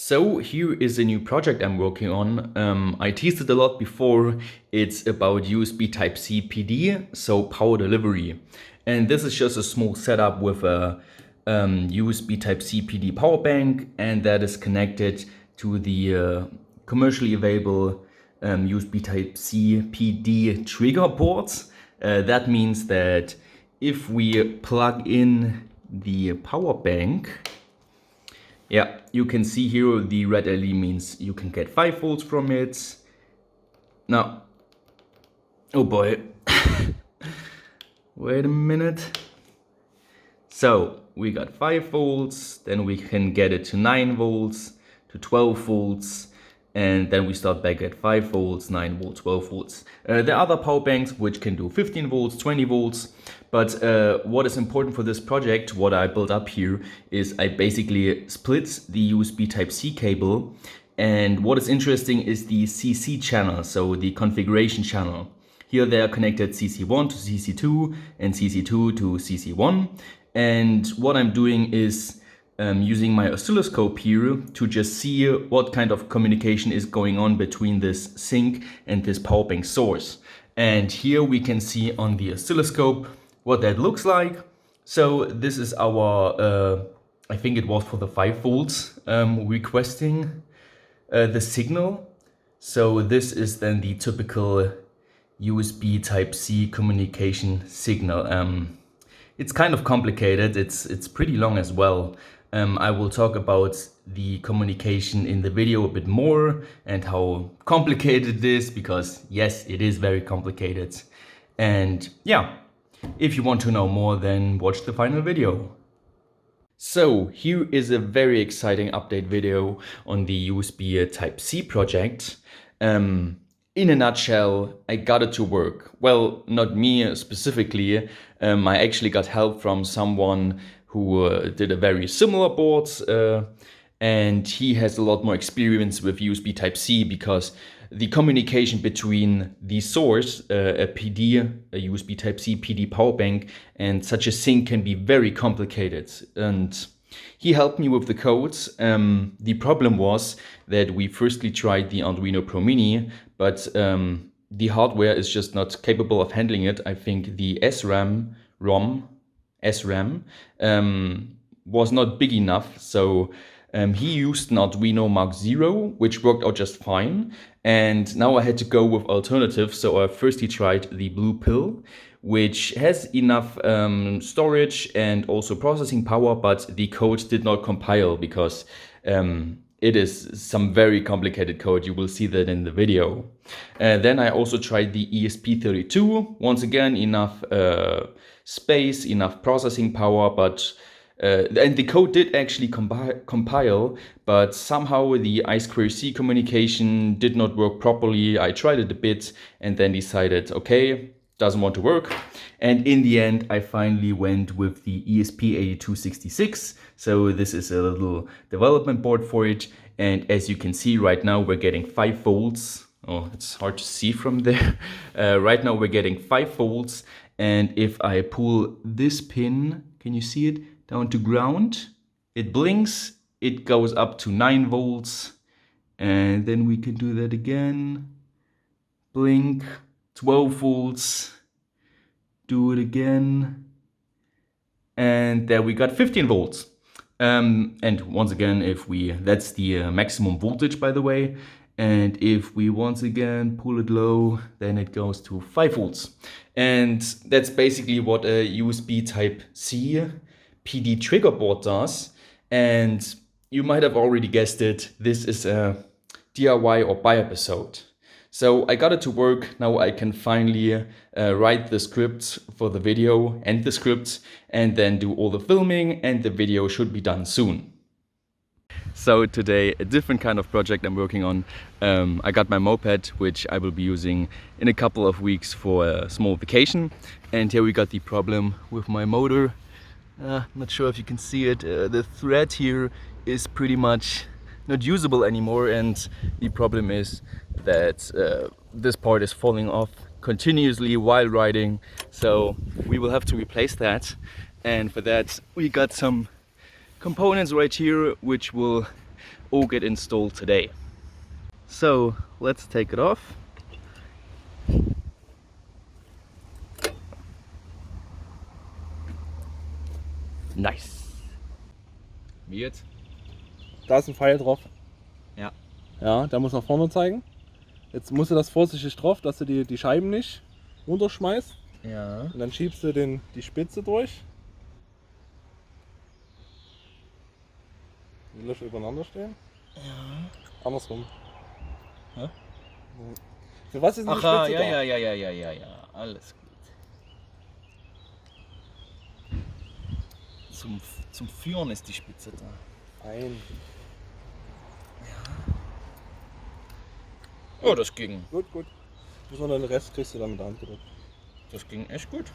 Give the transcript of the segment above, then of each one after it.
So here is a new project I'm working on. I teased it a lot before. It's about USB Type-C Pda, so power delivery. And this is just a small setup with a USB Type-C Pd power bank, and that is connected to the commercially available USB Type-C Pd trigger ports. That means that if we plug in the power bank, yeah, you can see here the red LED means you can get 5 volts from it. Now, oh boy, wait a minute. So we got 5 volts, then we can get it to 9 volts, to 12 volts, and then we start back at 5 volts, 9 volts, 12 volts. There are other power banks which can do 15 volts, 20 volts. But what is important for this project, what I built up here, is I basically split the USB Type-C cable. And what is interesting is the CC channel, so the configuration channel. Here they are connected CC1 to CC2 and CC2 to CC1. And what I'm doing is using my oscilloscope here to just see what kind of communication is going on between this sink and this power bank source. And here we can see on the oscilloscope what that looks like. So this is our, I think it was for the 5 volts requesting the signal. So this is then the typical USB Type-C communication signal. It's kind of complicated, it's pretty long as well. I will talk about the communication in the video a bit more and how complicated it is, because yes, it is very complicated. And yeah, if you want to know more, then watch the final video. So here is a very exciting update video on the USB Type-C project. In a nutshell, I got it to work. Well, not me specifically. I actually got help from someone who did a very similar board, and he has a lot more experience with USB Type-C, because the communication between the source, a USB Type-C Pd power bank, and such a sink can be very complicated. And he helped me with the codes. The problem was that we firstly tried the Arduino Pro Mini, but the hardware is just not capable of handling it. I think the SRAM was not big enough, so he used an Arduino Mark 0, which worked out just fine. And now I had to go with alternatives. So I firstly tried the Blue Pill, which has enough storage and also processing power, but the code did not compile because it is some very complicated code. You will see that in the video. Then I also tried the ESP32. Once again, enough space, enough processing power, but and the code did actually compile, but somehow the I2C communication did not work properly. I tried it a bit and then decided, okay, doesn't want to work. And in the end, I finally went with the ESP8266. So this is a little development board for it. And as you can see right now, we're getting 5 volts. Oh, it's hard to see from there. Right now we're getting 5 volts. And if I pull this pin, can you see it? Down to ground, it blinks, it goes up to 9 volts, and then we can do that again, blink, 12 volts, do it again, and there we got 15 volts. And once again, that's the maximum voltage, by the way, and if we once again pull it low, then it goes to 5 volts. And that's basically what a USB Type-C Pd trigger board does. And you might have already guessed it, this is a DIY or buy episode. So I got it to work. Now I can finally write the script for the video and the script, and then do all the filming, and the video should be done soon. So today, a different kind of project I'm working on. I got my moped, which I will be using in a couple of weeks for a small vacation. And here we got the problem with my motor. Not sure if you can see it. The thread here is pretty much not usable anymore, and the problem is that this part is falling off continuously while riding. So we will have to replace that, and for that we got some components right here which will all get installed today. So let's take it off. Nice. Wie jetzt? Da ist ein Pfeil drauf. Ja. Ja, der muss nach vorne zeigen. Jetzt musst du das vorsichtig drauf, dass du die Scheiben nicht runterschmeißt. Ja. Und dann schiebst du die Spitze durch. Die Löcher übereinander stehen. Ja. Andersrum. Hä? Für was ist die Spitze ja, da? ja, alles gut. Zum Führen ist die Spitze da. Nein. Oh, das ging. Gut. Nur den Rest kriegst du dann mit der Hand gedrückt. Das ging echt gut.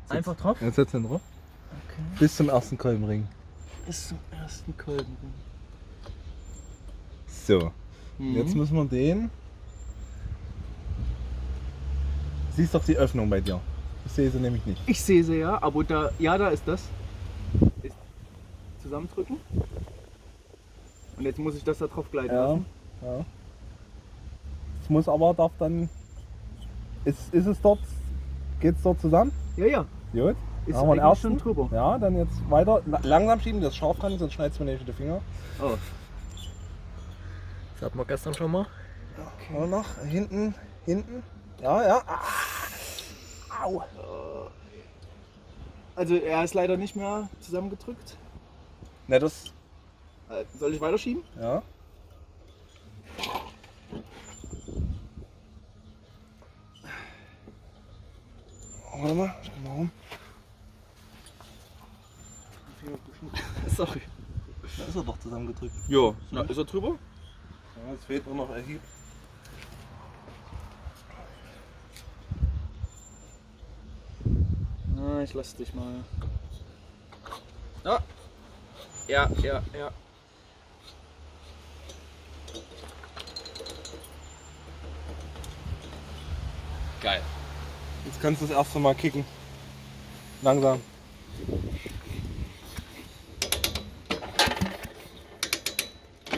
Einfach drauf? Jetzt setz ihn drauf. Okay. Bis zum ersten Kolbenring. Bis zum ersten Kolben. So. Jetzt müssen wir den. Siehst doch die Öffnung bei dir. Ich sehe sie nämlich nicht. Ich sehe sie ja, aber da ist das. Zusammendrücken. Und jetzt muss ich das da drauf gleiten lassen. Ja. Es muss aber, darf dann. Ist es dort? Geht's dort zusammen? Ja. Gut. Ist Haben wir den eigentlich ersten. schon drüber. Ja, dann jetzt weiter. Langsam schieben, das scharf kann, sonst schneidest du mir nämlich die Finger. Oh. Das hatten wir gestern schon mal. Okay. Und noch hinten. Ja. Au. Also er ist leider nicht mehr zusammengedrückt. Ne, das. Soll ich weiterschieben? Ja. Warte mal, ich komm mal rum. Sorry. Da ist er doch zusammengedrückt. Ja, na, ist er drüber? Ja, es fehlt nur noch ein Hieb. Ah, ich lass dich mal. Ah. Ja. Geil. Jetzt kannst du das erste Mal kicken. Langsam.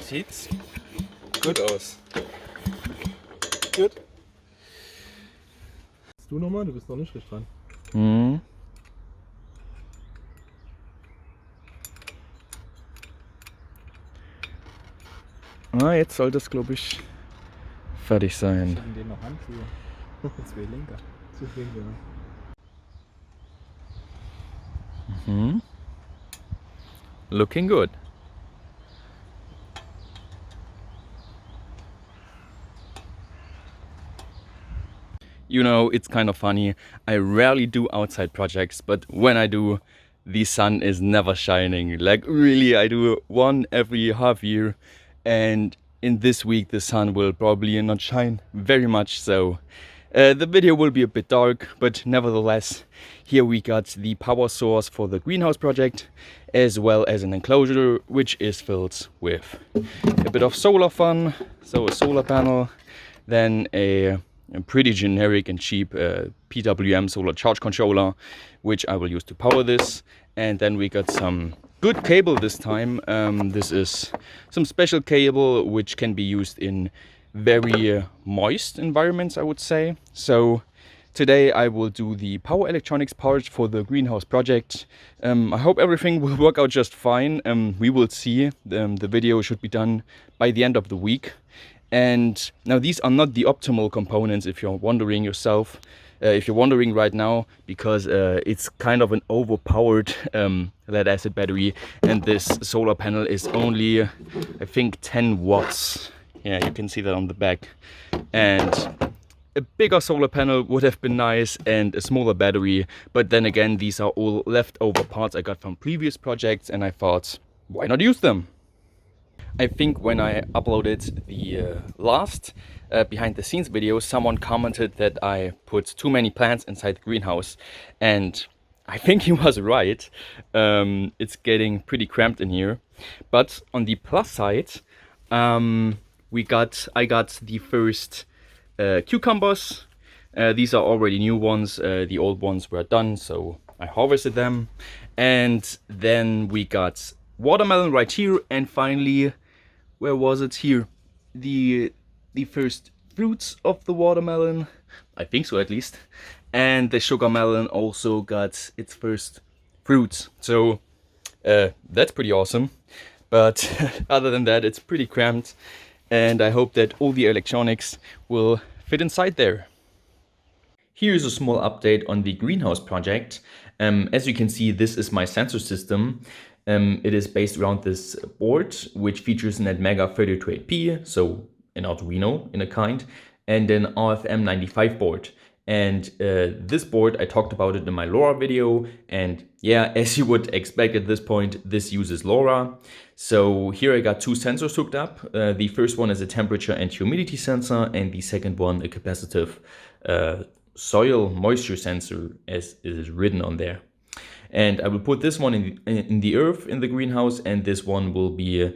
Sieht's gut aus. Gut. Du nochmal, du bist noch nicht richtig dran. Mhm. Jetzt sollte es, glaube ich, fertig sein. In den noch Handschuhe. Zwei Lenker. Zu viel, ja. Mhm. Looking good. You know, it's kind of funny. I rarely do outside projects, but when I do, the sun is never shining. Like really, I do one every half year, and in this week the sun will probably not shine very much, so the video will be a bit dark, but nevertheless, here we got the power source for the greenhouse project, as well as an enclosure which is filled with a bit of solar fun, so a solar panel, then a pretty generic and cheap PWM solar charge controller, which I will use to power this. And then we got some good cable this time. This is some special cable which can be used in very moist environments, I would say. So today I will do the power electronics part for the greenhouse project. I hope everything will work out just fine. We will see. The video should be done by the end of the week. And now these are not the optimal components if you're wondering yourself, if you're wondering right now, because it's kind of an overpowered lead acid battery, and this solar panel is only, I think, 10 watts. Yeah, you can see that on the back. And a bigger solar panel would have been nice, and a smaller battery, but then again, these are all leftover parts I got from previous projects, and I thought, why not use them? I think when I uploaded the last behind the scenes video, someone commented that I put too many plants inside the greenhouse, and I think he was right. It's getting pretty cramped in here, but on the plus side, I got the first cucumbers. These are already new ones. The old ones were done, so I harvested them, and then we got watermelon right here, and finally, where was it? Here, the first fruits of the watermelon, I think so at least, and the sugar melon also got its first fruits. So that's pretty awesome, but other than that, it's pretty cramped, and I hope that all the electronics will fit inside there. Here is a small update on the greenhouse project. As you can see, this is my sensor system. It is based around this board, which features an Atmega 3208P, so an Arduino in a kind, and an RFM95 board. And this board, I talked about it in my LoRa video, and yeah, as you would expect at this point, this uses LoRa. So here I got two sensors hooked up. The first one is a temperature and humidity sensor, and the second one a capacitive soil moisture sensor, as it is written on there. And I will put this one in the earth in the greenhouse, and this one will be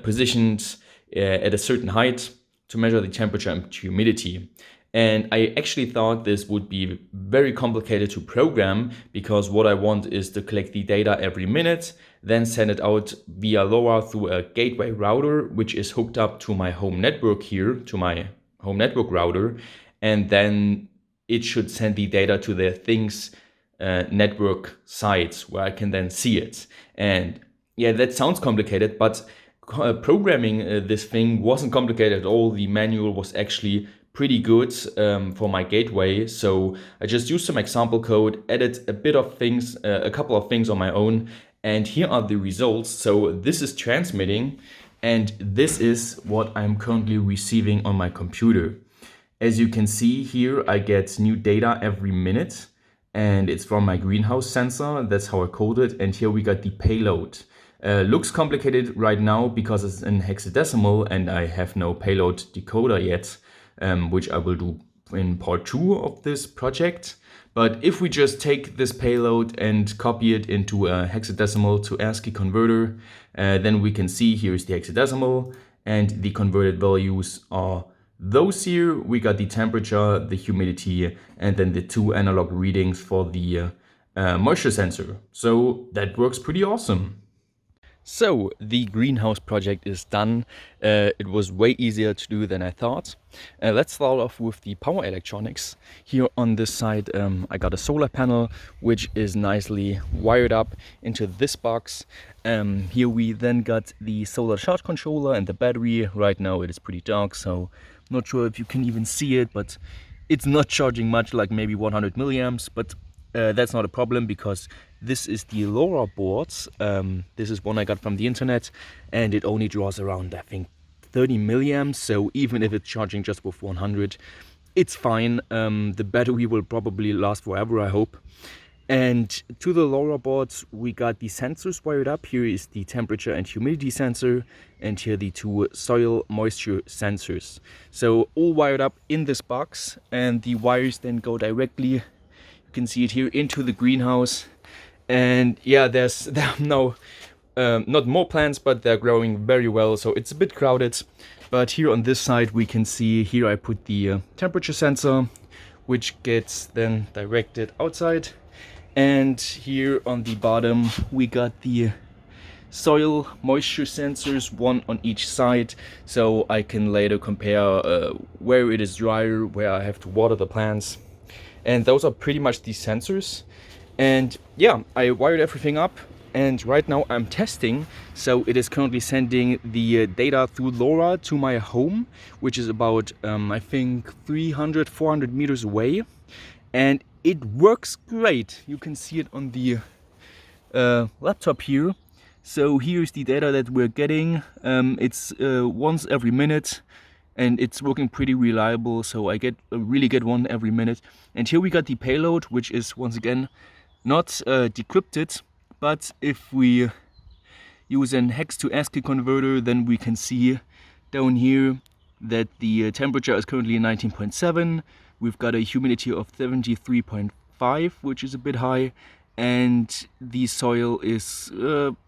positioned at a certain height to measure the temperature and humidity. And I actually thought this would be very complicated to program, because what I want is to collect the data every minute, then send it out via LoRa through a gateway router, which is hooked up to my home network here, to my home network router, and then it should send the data to the things network sites where I can then see it. And yeah, that sounds complicated, but programming this thing wasn't complicated at all. The manual was actually pretty good for my gateway. So I just used some example code, added a bit of things, a couple of things on my own, and here are the results. So this is transmitting, and this is what I'm currently receiving on my computer. As you can see here, I get new data every minute, and it's from my greenhouse sensor. That's how I coded. And here we got the payload. Looks complicated right now because it's in hexadecimal and I have no payload decoder yet, which I will do in part 2 of this project. But if we just take this payload and copy it into a hexadecimal to ASCII converter, then we can see here's the hexadecimal, and the converted values are those here. We got the temperature, the humidity, and then the 2 analog readings for the moisture sensor. So that works pretty awesome. So the greenhouse project is done. It was way easier to do than I thought. Let's start off with the power electronics. Here on this side I got a solar panel which is nicely wired up into this box. Here we then got the solar charge controller and the battery. Right now it is pretty dark, so not sure if you can even see it, but it's not charging much, like maybe 100 milliamps, but that's not a problem because this is the LoRa boards. This is one I got from the internet, and it only draws around, I think, 30 milliamps. So even if it's charging just with 100, it's fine. The battery will probably last forever, I hope. And to the LoRa boards, we got the sensors wired up. Here is the temperature and humidity sensor, and here the 2 soil moisture sensors. So all wired up in this box, and the wires then go directly, you can see it here, into the greenhouse. And yeah, there are no, not more plants, but they're growing very well, so it's a bit crowded. But here on this side we can see, here I put the temperature sensor, which gets then directed outside. And here on the bottom we got the soil moisture sensors, one on each side, so I can later compare where it is drier, where I have to water the plants. And those are pretty much the sensors. And yeah, I wired everything up, and right now I'm testing. So it is currently sending the data through LoRa to my home, which is about I think 300-400 meters away, and it works great. You can see it on the laptop here. So here's the data that we're getting. It's once every minute, and it's working pretty reliable, so I really get one every minute. And here we got the payload, which is once again not decrypted, but if we use an hex to ASCII converter, then we can see down here that the temperature is currently 19.7. We've got a humidity of 73.5, which is a bit high, and the soil is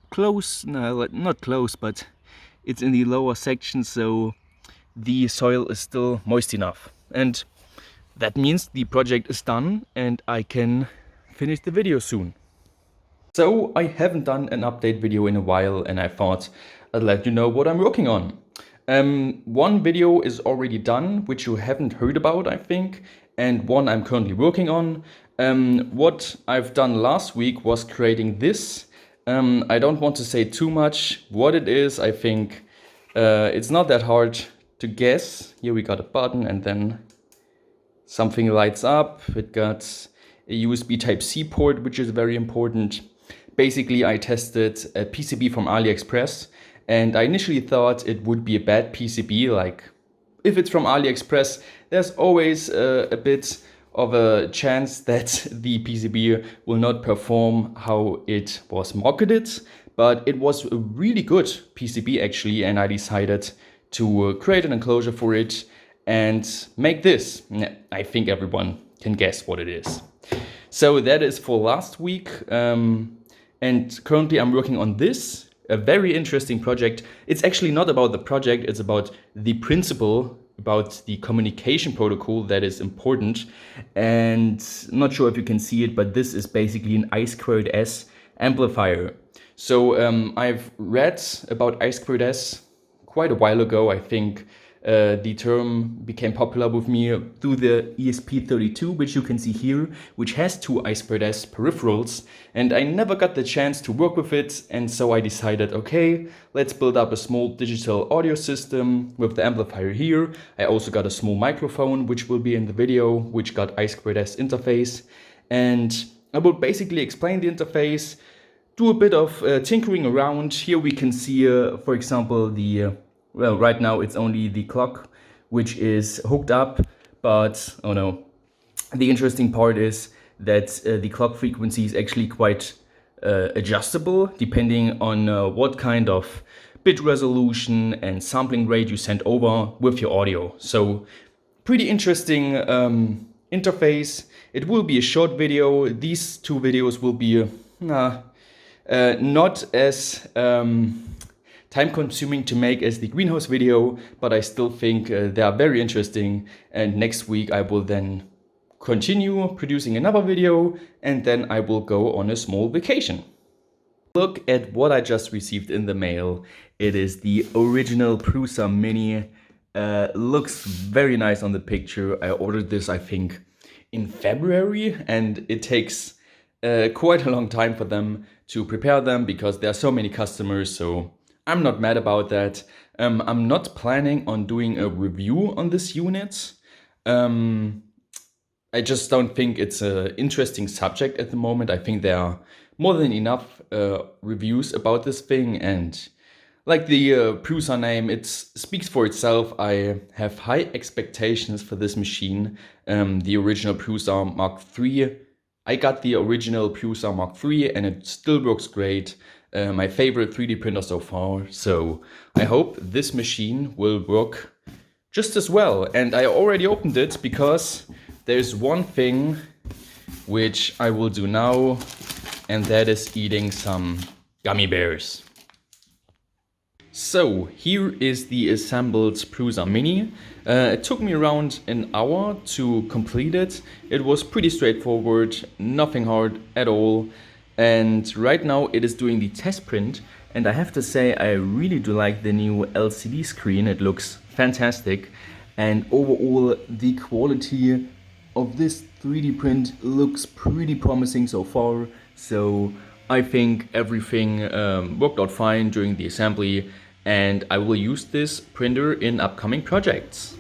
close, no, not close, but it's in the lower section, so the soil is still moist enough. And that means the project is done and I can finish the video soon. So I haven't done an update video in a while, and I thought I'd let you know what I'm working on. One video is already done, which you haven't heard about, I think, and one I'm currently working on. What I've done last week was creating this. I don't want to say too much what it is. I think it's not that hard to guess. Here we got a button and then something lights up. It got a USB Type-C port, which is very important. Basically, I tested a PCB from AliExpress, and I initially thought it would be a bad PCB. Like, if it's from AliExpress, there's always a bit of a chance that the PCB will not perform how it was marketed. But it was a really good PCB actually, and I decided to create an enclosure for it and make this. I think everyone can guess what it is. So that is for last week. And currently I'm working on this, a very interesting project. It's actually not about the project, it's about the principle, about the communication protocol that is important. And I'm not sure if you can see it, but this is basically an I2S amplifier. So I've read about I2S quite a while ago. I think the term became popular with me through the ESP32, which you can see here, which has two I2S peripherals, and I never got the chance to work with it, and so I decided, okay, let's build up a small digital audio system with the amplifier here. I also got a small microphone, which will be in the video, which got I2S interface, and I will basically explain the interface, do a bit of tinkering around. Here we can see, for example, the well, right now it's only the clock which is hooked up, but oh no, the interesting part is that the clock frequency is actually quite adjustable depending on what kind of bit resolution and sampling rate you send over with your audio. So pretty interesting interface. It will be a short video. These two videos will be not as time-consuming to make as the greenhouse video, but I still think they are very interesting, and next week I will then continue producing another video, and then I will go on a small vacation. Look at what I just received in the mail. It is the original Prusa Mini. Looks very nice on the picture. I ordered this, I think, in February, and it takes quite a long time for them to prepare them because there are so many customers, so I'm not mad about that. I'm not planning on doing a review on this unit. I just don't think it's an interesting subject at the moment. I think there are more than enough reviews about this thing, and like the Prusa name, it speaks for itself. I have high expectations for this machine. The original Prusa Mark III. I got the original Prusa Mark III and it still works great. My favorite 3D printer so far, so I hope this machine will work just as well. And I already opened it because there's one thing which I will do now, and that is eating some gummy bears. So here is the assembled Prusa Mini. It took me around an hour to complete it. It was pretty straightforward, nothing hard at all. And right now it is doing the test print, and I have to say I really do like the new LCD screen. It looks fantastic, and overall the quality of this 3D print looks pretty promising so far. So I think everything worked out fine during the assembly, and I will use this printer in upcoming projects.